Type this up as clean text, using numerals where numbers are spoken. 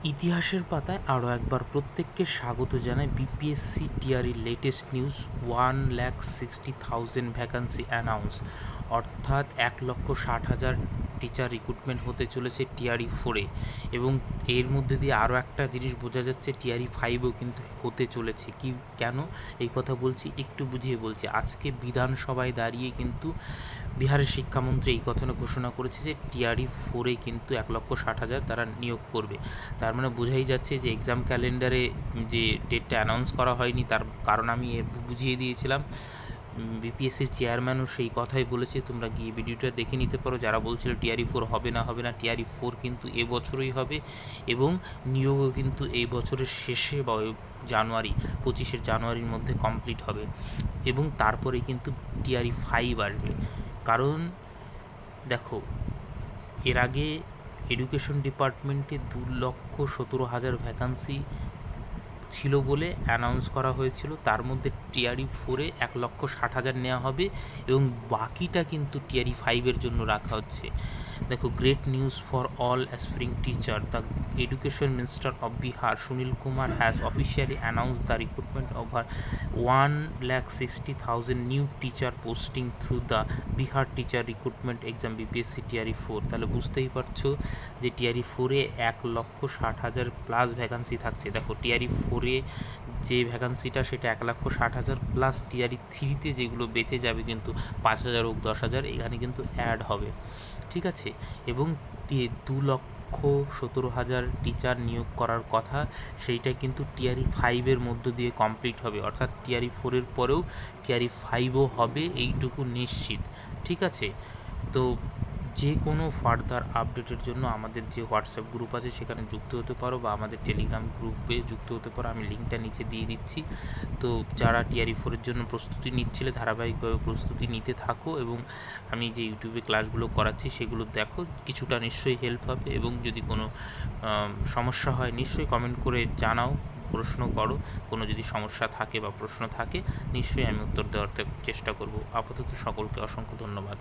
ইতিহাসের পাতায় আরও একবার প্রত্যেককে স্বাগত জানায় BPSC TRE latest news 1,60,000 vacancy announce, অর্থাৎ 1,60,000 টিচার রিক্রুটমেন্ট হতে চলেছে টিআরই 4-এ। এবং এর মধ্যে দিয়ে আরও একটা জিনিস বোঝা যাচ্ছে, টিআরই 5-এও কিন্তু হতে চলেছে। কি কেন এই কথা বলছি একটু বুঝিয়ে বলছি। আজকে বিধানসভায় দাঁড়িয়ে কিন্তু বিহারের শিক্ষামন্ত্রী এই কথা ঘোষণা করেছে যে টিআরই 4-এ কিন্তু 1,60,000 তারা নিয়োগ করবে। তার মানে বোঝাই যাচ্ছে যে এক্সাম ক্যালেন্ডারে যে ডেটটা অ্যানাউন্স করা হয়নি, তার কারণ আমি বুঝিয়ে দিয়েছিলাম। বিপিএসসির চেয়ারম্যানও সেই কথাই বলেছে, তোমরা গিয়ে ভিডিওটা দেখে নিতে পারো। যারা বলছিল টিআরই 4 হবে না, টিআরই 4 কিন্তু এবছরই হবে এবং নিয়োগও কিন্তু এই বছরের শেষে বা জানুয়ারি 25 জানুয়ারির মধ্যে কমপ্লিট হবে এবং তারপরে কিন্তু টিআরই 5 আসবে। কারণ দেখো, এর আগে এডুকেশন ডিপার্টমেন্টে 2,17,000 ভ্যাকান্সি ছিল বলে অ্যানাউন্স করা হয়েছিল। তার মধ্যে টিআরই 4-এ 1,60,000 নেওয়া হবে এবং বাকিটা কিন্তু টিআরই 5-এর জন্য রাখা হচ্ছে। দেখো, great news for all aspiring teacher. The education minister of Bihar Sunil Kumar has officially announced the recruitment over 1,60,000 new teacher posting through the Bihar teacher recruitment exam BPSC TRE 4। তাহলে বুঝতেই পারছো যে টিআরই 4-এ 1,60,000 প্লাস ভ্যাকান্সি থাকছে। দেখো, টিআরই 4-এ যে ভ্যাকান্সিটা সেটা 1,60,000 প্লাস টিআরই 3-তে যেগুলো বেঁচে যাবে কিন্তু 5,000 হোক 10,000 এখানে কিন্তু অ্যাড হবে, ঠিক আছে। এবং 2,17,000 টিচার নিয়োগ করার কথা, সেইটা কিন্তু টিআরই 5-এর মধ্য দিয়ে কমপ্লিট হবে, অর্থাৎ টিআরই 4-এর পরেও টিআরই 5-ও হবে, এইটুকু নিশ্চিত, ঠিক আছে। তো যে কোনো ফার্দার আপডেটের জন্য আমাদের যে হোয়াটসঅ্যাপ গ্রুপ আছে সেখানে যুক্ত হতে পারো বা আমাদের টেলিগ্রাম গ্রুপে যুক্ত হতে পারো, আমি লিঙ্কটা নিচে দিয়ে দিচ্ছি। তো যারা টিআরই 4-এর জন্য প্রস্তুতি নিচ্ছিলে ধারাবাহিকভাবে প্রস্তুতি নিতে থাকো এবং আমি যে ইউটিউবে ক্লাসগুলো করাচ্ছি সেগুলো দেখো, কিছুটা নিশ্চয়ই হেল্প হবে। এবং যদি কোনো সমস্যা হয় নিশ্চয়ই কমেন্ট করে জানাও, প্রশ্ন করো। কোনো যদি সমস্যা থাকে বা প্রশ্ন থাকে নিশ্চয়ই আমি উত্তর দেওয়ার চেষ্টা করব। আপাতত সকলকে অসংখ্য ধন্যবাদ।